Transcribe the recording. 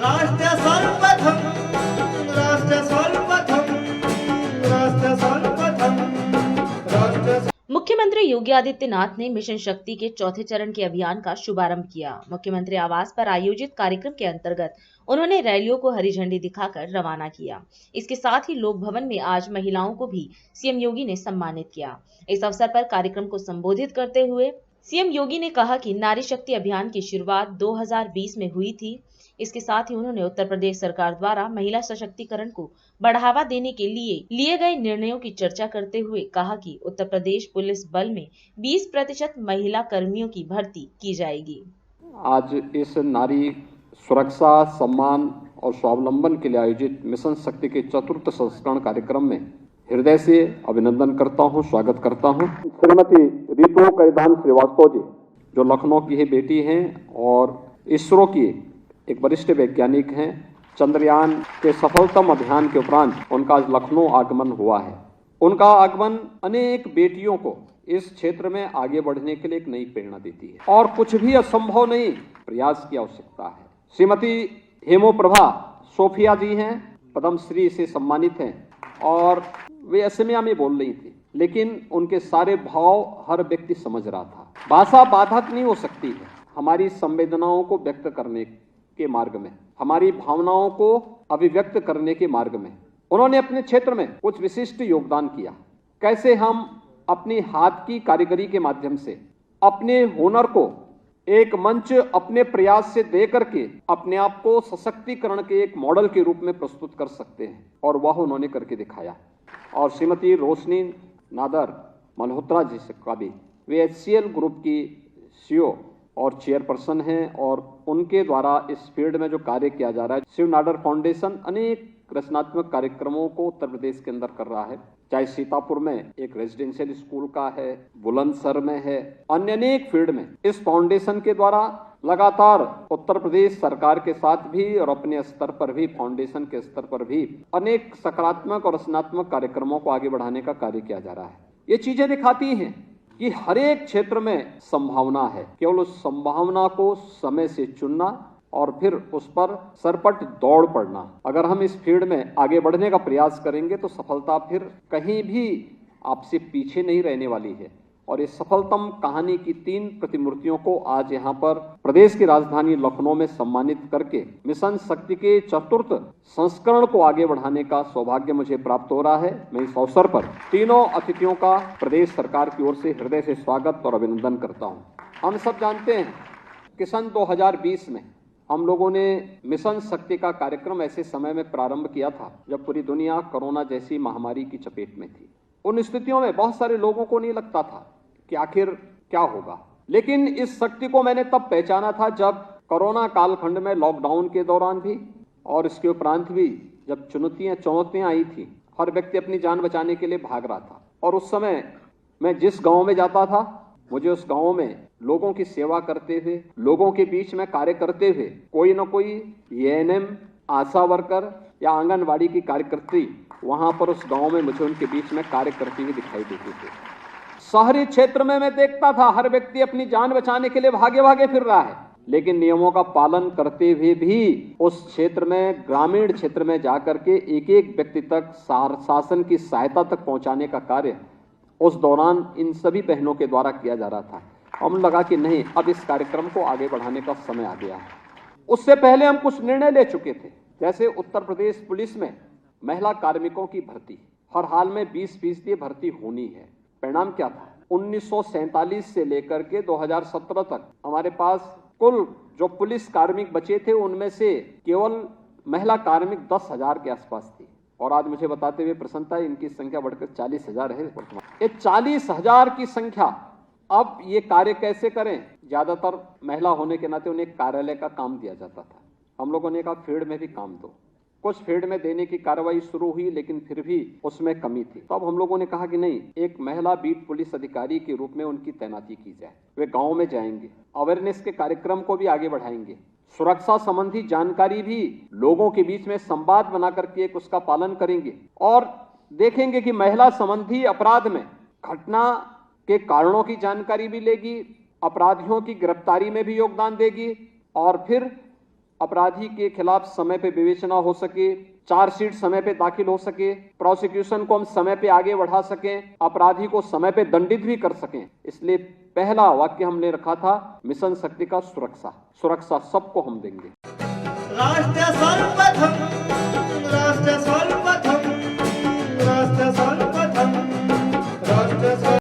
राष्ट्र सर्वप्रथम, राष्ट्र सर्वप्रथम, राष्ट्र सर्वप्रथम, राष्ट्र। मुख्यमंत्री योगी आदित्यनाथ ने मिशन शक्ति के चौथे चरण के अभियान का शुभारंभ किया। मुख्यमंत्री आवास पर आयोजित कार्यक्रम के अंतर्गत उन्होंने रैलियों को हरी झंडी दिखाकर रवाना किया। इसके साथ ही लोक भवन में आज महिलाओं को भी सीएम योगी ने सम्मानित किया। इस अवसर पर कार्यक्रम को संबोधित करते हुए सीएम योगी ने कहा कि नारी शक्ति अभियान की शुरुआत 2020 में हुई थी। इसके साथ ही उन्होंने उत्तर प्रदेश सरकार द्वारा महिला सशक्तिकरण को बढ़ावा देने के लिए गए निर्णयों की चर्चा करते हुए कहा कि उत्तर प्रदेश पुलिस बल में 20% महिला कर्मियों की भर्ती की जाएगी। आज इस नारी सुरक्षा, सम्मान और स्वावलंबन के लिए आयोजित मिशन शक्ति के चतुर्थ संस्करण कार्यक्रम में हृदय से अभिनंदन करता हूं, स्वागत करता हूं। श्रीमती रितु कैदान श्रीवास्तव जी, जो लखनऊ की ही बेटी हैं और इसरो की एक वरिष्ठ वैज्ञानिक हैं। चंद्रयान के सफलतम अभियान के उपरांत उनका आज लखनऊ आगमन हुआ है। उनका आगमन अनेक बेटियों को इस क्षेत्र में आगे बढ़ने के लिए एक नई प्रेरणा देती है और कुछ भी असंभव नहीं, प्रयास की आवश्यकता है। श्रीमती हेमोप्रभा सोफिया जी हैं, पद्मश्री से सम्मानित हैं और वे असमिया में बोल रही थी, लेकिन उनके सारे भाव हर व्यक्ति समझ रहा था। भाषा बाधक नहीं हो सकती है हमारी संवेदनाओं को व्यक्त करने के मार्ग में, हमारी भावनाओं को अभिव्यक्त करने के मार्ग में। उन्होंने अपने क्षेत्र में कुछ विशिष्ट योगदान किया। कैसे हम अपनी हाथ की कारीगरी के माध्यम से अपने हुनर को एक मंच अपने प्रयास से दे करके अपने आप को सशक्तिकरण के एक मॉडल के रूप में प्रस्तुत कर सकते हैं, और वह उन्होंने करके दिखाया। और श्रीमती रोशनी नादर मल्होत्रा जी से का भी, वे HCL ग्रुप की CEO और चेयरपर्सन हैं और उनके द्वारा इस फील्ड में जो कार्य किया जा रहा है, शिव नाडर फाउंडेशन अनेक रचनात्मक कार्यक्रमों को उत्तर प्रदेश के अंदर कर रहा है। चाहे सीतापुर में एक रेजिडेंशियल स्कूल का है, बुलंदशहर में है, अन्य अनेक फील्ड में इस फाउंडेशन के द्वारा लगातार उत्तर प्रदेश सरकार के साथ भी और अपने स्तर पर भी, फाउंडेशन के स्तर पर भी अनेक सकारात्मक और रचनात्मक कार्यक्रमों को आगे बढ़ाने का कार्य किया जा रहा है। ये चीजें दिखाती हैं कि हर एक क्षेत्र में संभावना है, केवल उस संभावना को समय से चुनना और फिर उस पर सरपट दौड़ पड़ना। अगर हम इस फील्ड में आगे बढ़ने का प्रयास करेंगे तो सफलता फिर कहीं भी आपसे पीछे नहीं रहने वाली है। और इस सफलतम कहानी की 3 प्रतिमूर्तियों को आज यहाँ पर प्रदेश की राजधानी लखनऊ में सम्मानित करके मिशन शक्ति के चतुर्थ संस्करण को आगे बढ़ाने का सौभाग्य मुझे प्राप्त हो रहा है। मैं इस अवसर पर तीनों अतिथियों का प्रदेश सरकार की ओर से हृदय से स्वागत और अभिनंदन करता हूँ। हम सब जानते हैं कि सन 2020 में हम लोगों ने मिशन शक्ति का कार्यक्रम ऐसे समय में प्रारंभ किया था जब पूरी दुनिया कोरोना जैसी महामारी की चपेट में थी। उन स्थितियों में बहुत सारे लोगों को नहीं लगता था कि आखिर क्या होगा, लेकिन इस शक्ति को मैंने तब पहचाना था जब कोरोना कालखंड में लॉकडाउन के दौरान भी और इसके उपरांत भी जब चुनौतियां आई थी, हर व्यक्ति अपनी जान बचाने के लिए भाग रहा था। और उस समय मैं जिस गांव में जाता था, मुझे उस गांव में लोगों की सेवा करते हुए, लोगों के बीच में कार्य करते हुए कोई न कोई ANM, आशा वर्कर या आंगनबाड़ी की कार्यकर्त्री वहां पर उस गांव में मुझे उनके बीच में कार्य करती हुई दिखाई देती थी। शहरी क्षेत्र में मैं देखता था हर व्यक्ति अपनी जान बचाने के लिए भागे भागे फिर रहा है, लेकिन नियमों का पालन करते हुए भी उस क्षेत्र में, ग्रामीण क्षेत्र में जाकर के एक एक व्यक्ति तक शासन की सहायता तक पहुंचाने का कार्य उस दौरान इन सभी बहनों के द्वारा किया जा रहा था। हम लगा कि नहीं, अब इस कार्यक्रम को आगे बढ़ाने का समय आ गया है। उससे पहले हम कुछ निर्णय ले चुके थे, जैसे उत्तर प्रदेश पुलिस में महिला कार्मिकों की भर्ती हर हाल में 20% भर्ती होनी है। परिणाम क्या था? 1947 से लेकर के 2017 तक हमारे पास कुल जो पुलिस कार्मिक बचे थे उनमें से केवल महिला कार्मिक 10,000 के आसपास थी, और आज मुझे बताते हुए प्रसन्नता है इनकी संख्या बढ़कर 40,000 है वर्तमान। ये 40,000 की संख्या, अब ये कार्य कैसे करें? ज्यादातर महिला होने के नाते उन्हें कार्यालय का काम दिया जाता था। हम लोगों ने कहा फील्ड में भी काम दो। कुछ फील्ड में देने की कार्रवाई शुरू हुई, लेकिन फिर भी उसमें कमी थी। तो अब हम लोगों ने कहा कि नहीं, एक महिला बीट पुलिस अधिकारी के रूप में उनकी तैनाती की जाए। वे गांव में जाएंगे, अवेयरनेस के कार्यक्रम को भी आगे बढ़ाएंगे, सुरक्षा संबंधी जानकारी भी लोगों के बीच में संवाद बना करके एक उसका पालन करेंगे, और देखेंगे कि महिला संबंधी अपराध में घटना के कारणों की जानकारी भी लेगी, अपराधियों की गिरफ्तारी में भी योगदान देगी, और फिर अपराधी के खिलाफ समय पे विवेचना हो सके, चार्जशीट समय पे दाखिल हो सके, प्रोसिक्यूशन को हम समय पे आगे बढ़ा सकें, अपराधी को समय पे दंडित भी कर सकें। इसलिए पहला वाक्य हमने रखा था मिशन शक्ति का सुरक्षा। सुरक्षा सबको हम देंगे। राष्ट्र सर्वप्रथम